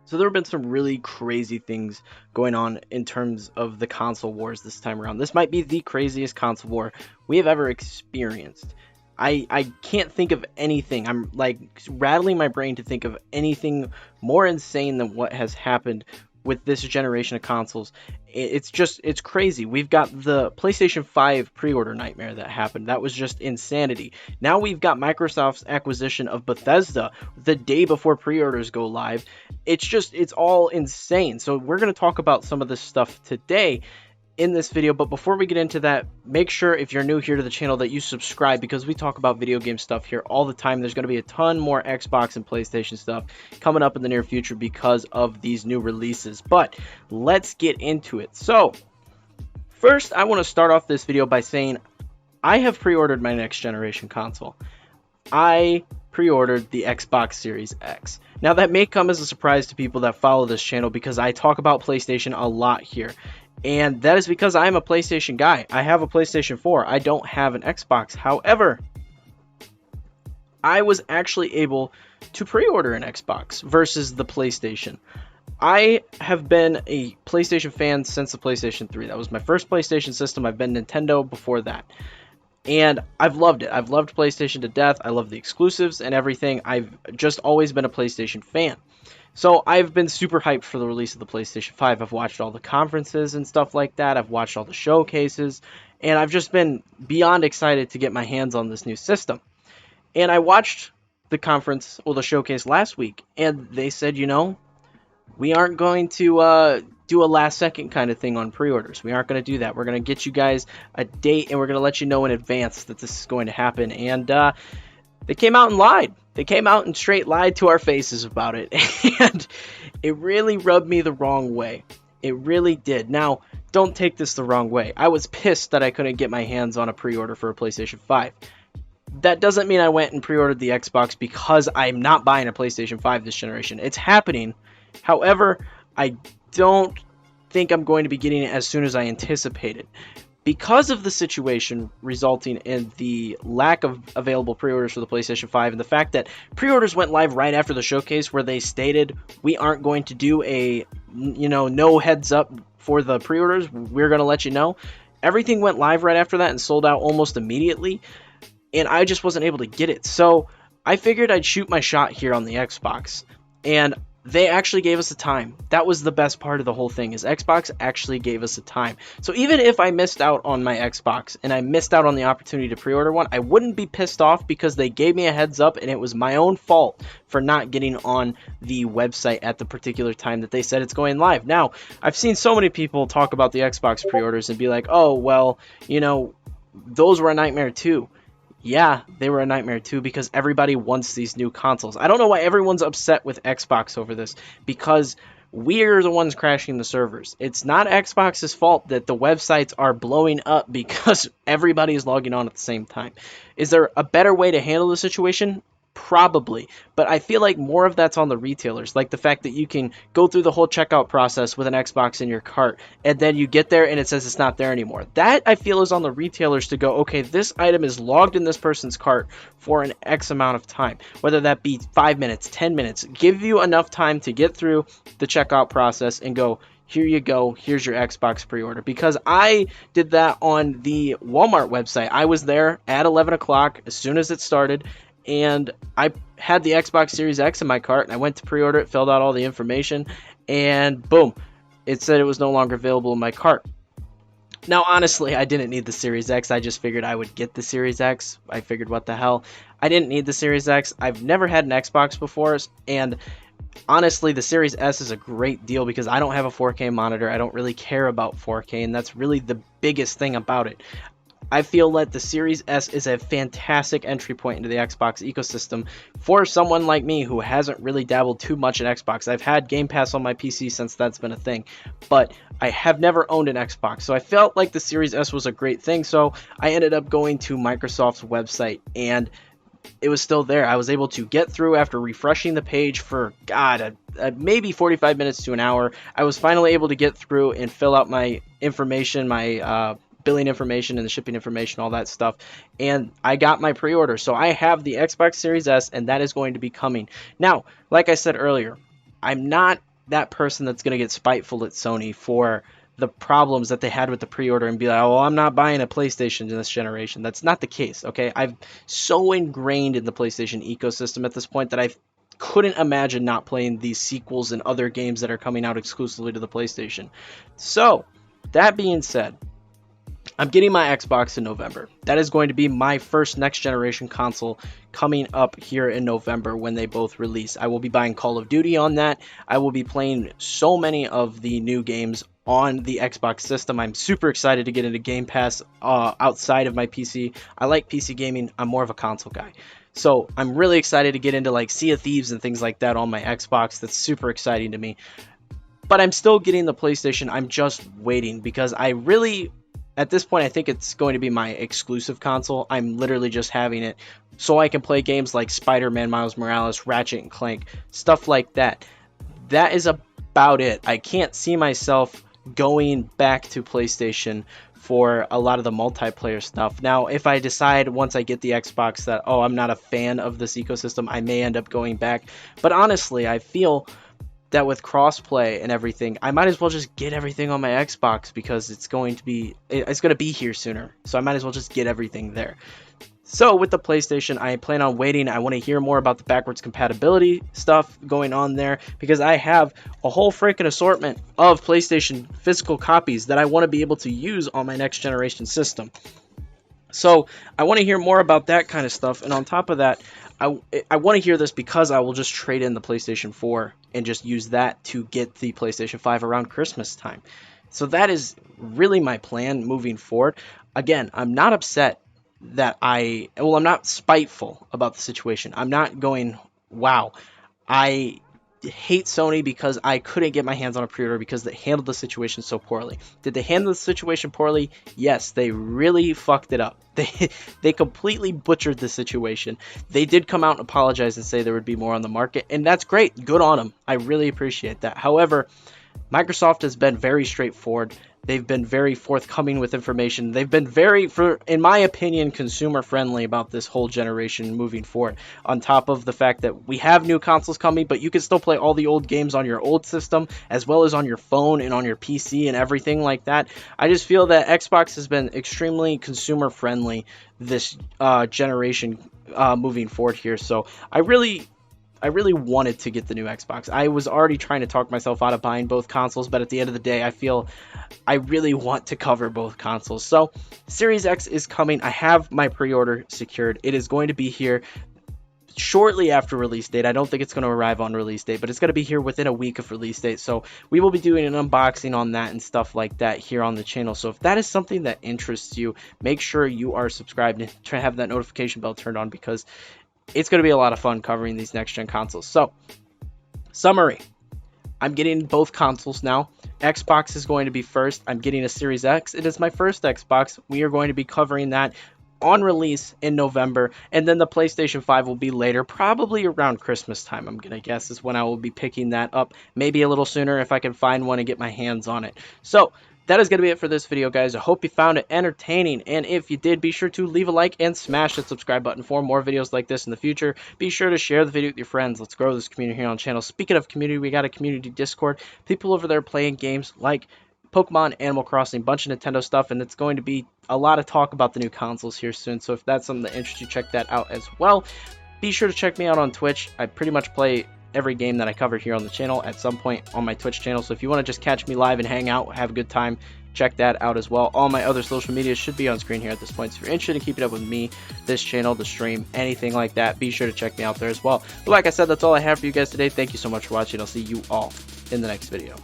So there have been some really crazy things going on in terms of the console wars this time around. This might be the craziest console war we have ever experienced. I can't think of anything. I'm like rattling my brain to think of anything more insane than what has happened with this generation of consoles. It's crazy. We've got the PlayStation 5 pre-order nightmare that happened. That was just insanity. Now we've got Microsoft's acquisition of Bethesda the day before pre-orders go live. It's all insane. So we're going to talk about some of this stuff today in this video, but before we get into that, make sure if you're new here to the channel that you subscribe, because we talk about video game stuff here all the time. There's going to be a ton more Xbox and PlayStation stuff coming up in the near future because of these new releases, but let's get into it. So first, I want to start off this video by saying I have pre-ordered my next generation console. I pre-ordered the Xbox Series X. Now that may come as a surprise to people that follow this channel because I talk about PlayStation a lot here. And that is because I'm a PlayStation guy. I have a PlayStation 4. I don't have an Xbox. However, I was actually able to pre-order an Xbox versus the PlayStation. I have been a PlayStation fan since the PlayStation 3. That was my first PlayStation system. I've been Nintendo before that. And I've loved it. I've loved PlayStation to death. I love the exclusives and everything. I've just always been a PlayStation fan. So I've been super hyped for the release of the PlayStation 5. I've watched all the conferences and stuff like that. I've watched all the showcases. And I've just been beyond excited to get my hands on this new system. And I watched the conference, or the showcase last week. And they said, you know, we aren't going to do a last second kind of thing on pre-orders. We aren't going to do that. We're going to get you guys a date and we're going to let you know in advance that this is going to happen. And they came out and lied. They came out and straight lied to our faces about it. And it really rubbed me the wrong way. It really did. Now, don't take this the wrong way. I was pissed that I couldn't get my hands on a pre-order for a PlayStation 5. That doesn't mean I went and pre-ordered the Xbox because I'm not buying a PlayStation 5 this generation. It's happening. However, I don't think I'm going to be getting it as soon as I anticipated. Because of the situation resulting in the lack of available pre-orders for the PlayStation 5 and the fact that pre-orders went live right after the showcase where they stated we aren't going to do a, no heads up for the pre-orders, we're going to let you know. Everything went live right after that and sold out almost immediately, and I just wasn't able to get it. So I figured I'd shoot my shot here on the Xbox, and they actually gave us a time. That was the best part of the whole thing, is Xbox actually gave us a time. So even if I missed out on my Xbox and I missed out on the opportunity to pre-order one, I wouldn't be pissed off because they gave me a heads up and it was my own fault for not getting on the website at the particular time that they said it's going live. Now, I've seen so many people talk about the Xbox pre-orders and be like, oh, well, those were a nightmare too. Yeah, they were a nightmare too because everybody wants these new consoles. I don't know why everyone's upset with Xbox over this, because we're the ones crashing the servers. It's not Xbox's fault that the websites are blowing up because everybody is logging on at the same time. Is there a better way to handle the situation? Probably, but I feel like more of that's on the retailers, like the fact that you can go through the whole checkout process with an Xbox in your cart and then you get there and it says it's not there anymore. That I feel is on the retailers to go, okay, this item is logged in this person's cart for an X amount of time, whether that be 5 minutes, 10 minutes, give you enough time to get through the checkout process and go, here you go, here's your Xbox pre-order. Because I did that on the Walmart website. I was there at 11 o'clock as soon as it started, and I had the Xbox Series X in my cart, and I went to pre-order it, filled out all the information, and boom, it said it was no longer available in my cart. Now, honestly, I didn't need the Series X. I just figured I would get the Series X. I figured, what the hell? I didn't need the Series X. I've never had an Xbox before, and honestly, the Series S is a great deal because I don't have a 4K monitor. I don't really care about 4K, and that's really the biggest thing about it. I feel that the Series S is a fantastic entry point into the Xbox ecosystem for someone like me who hasn't really dabbled too much in Xbox. I've had Game Pass on my PC since that's been a thing, but I have never owned an Xbox, so I felt like the Series S was a great thing, so I ended up going to Microsoft's website, and it was still there. I was able to get through after refreshing the page for, maybe 45 minutes to an hour. I was finally able to get through and fill out my information, my billing information and the shipping information, all that stuff, and I got my pre-order. So I have the Xbox Series S, and that is going to be coming. Now, like I said earlier, I'm not that person that's going to get spiteful at Sony for the problems that they had with the pre-order and be like, oh, I'm not buying a PlayStation in this generation. That's not the case, okay? I'm so ingrained in the PlayStation ecosystem at this point that I couldn't imagine not playing these sequels and other games that are coming out exclusively to the PlayStation. So, that being said, I'm getting my Xbox in November. That is going to be my first next generation console coming up here in November when they both release. I will be buying Call of Duty on that. I will be playing so many of the new games on the Xbox system. I'm super excited to get into Game Pass outside of my PC. I like PC gaming. I'm more of a console guy. So I'm really excited to get into like Sea of Thieves and things like that on my Xbox. That's super exciting to me. But I'm still getting the PlayStation. I'm just waiting because I really... At this point, I think it's going to be my exclusive console. I'm literally just having it so I can play games like Spider-Man, Miles Morales, Ratchet and Clank, stuff like that. That is about it. I can't see myself going back to PlayStation for a lot of the multiplayer stuff. Now, if I decide once I get the Xbox that, oh, I'm not a fan of this ecosystem, I may end up going back. But honestly, I feel that with crossplay and everything, I might as well just get everything on my Xbox because it's going to be here sooner. So I might as well just get everything there. So with the PlayStation, I plan on waiting. I want to hear more about the backwards compatibility stuff going on there because I have a whole freaking assortment of PlayStation physical copies that I want to be able to use on my next generation system. So I want to hear more about that kind of stuff. And on top of that, I want to hear this because I will just trade in the PlayStation 4 and just use that to get the PlayStation 5 around Christmas time. So that is really my plan moving forward. Again, I'm not upset that I'm not spiteful about the situation. I'm not going, wow, I hate Sony because I couldn't get my hands on a pre-order because they handled the situation so poorly. Did they handle the situation poorly? Yes, they really fucked it up. They completely butchered the situation. They did come out and apologize and say there would be more on the market, and that's great. Good on them. I really appreciate that. However, Microsoft has been very straightforward. They've been very forthcoming with information. They've been very, in my opinion, consumer friendly about this whole generation moving forward. On top of the fact that we have new consoles coming, but you can still play all the old games on your old system, as well as on your phone and on your PC and everything like that. I just feel that Xbox has been extremely consumer friendly this generation moving forward here. So I really wanted to get the new Xbox. I was already trying to talk myself out of buying both consoles, but at the end of the day, I feel I really want to cover both consoles. So, Series X is coming. I have my pre-order secured. It is going to be here shortly after release date. I don't think it's going to arrive on release date, but it's going to be here within a week of release date. So, we will be doing an unboxing on that and stuff like that here on the channel. So, if that is something that interests you, make sure you are subscribed and try to have that notification bell turned on because it's going to be a lot of fun covering these next-gen consoles. So, summary. I'm getting both consoles now. Xbox is going to be first. I'm getting a Series X. It is my first Xbox. We are going to be covering that on release in November. And then the PlayStation 5 will be later, probably around Christmas time, I'm going to guess, is when I will be picking that up. Maybe a little sooner if I can find one and get my hands on it. So, that is going to be it for this video, guys. I hope you found it entertaining, and if you did, be sure to leave a like and smash that subscribe button for more videos like this in the future. Be sure to share the video with your friends. Let's grow this community here on the channel. Speaking of community, we got a community Discord. People over there playing games like Pokemon, Animal Crossing, bunch of Nintendo stuff, and it's going to be a lot of talk about the new consoles here soon. So if that's something that interests you, check that out as well. Be sure to check me out on Twitch. I pretty much play every game that I cover here on the channel at some point on my Twitch channel. So if you want to just catch me live and hang out, have a good time, check that out as well. All my other social media should be on screen here at this point. So if you're interested in keeping up with me, this channel, the stream, anything like that, be sure to check me out there as well. But like I said, that's all I have for you guys today. Thank you so much for watching. I'll see you all in the next video.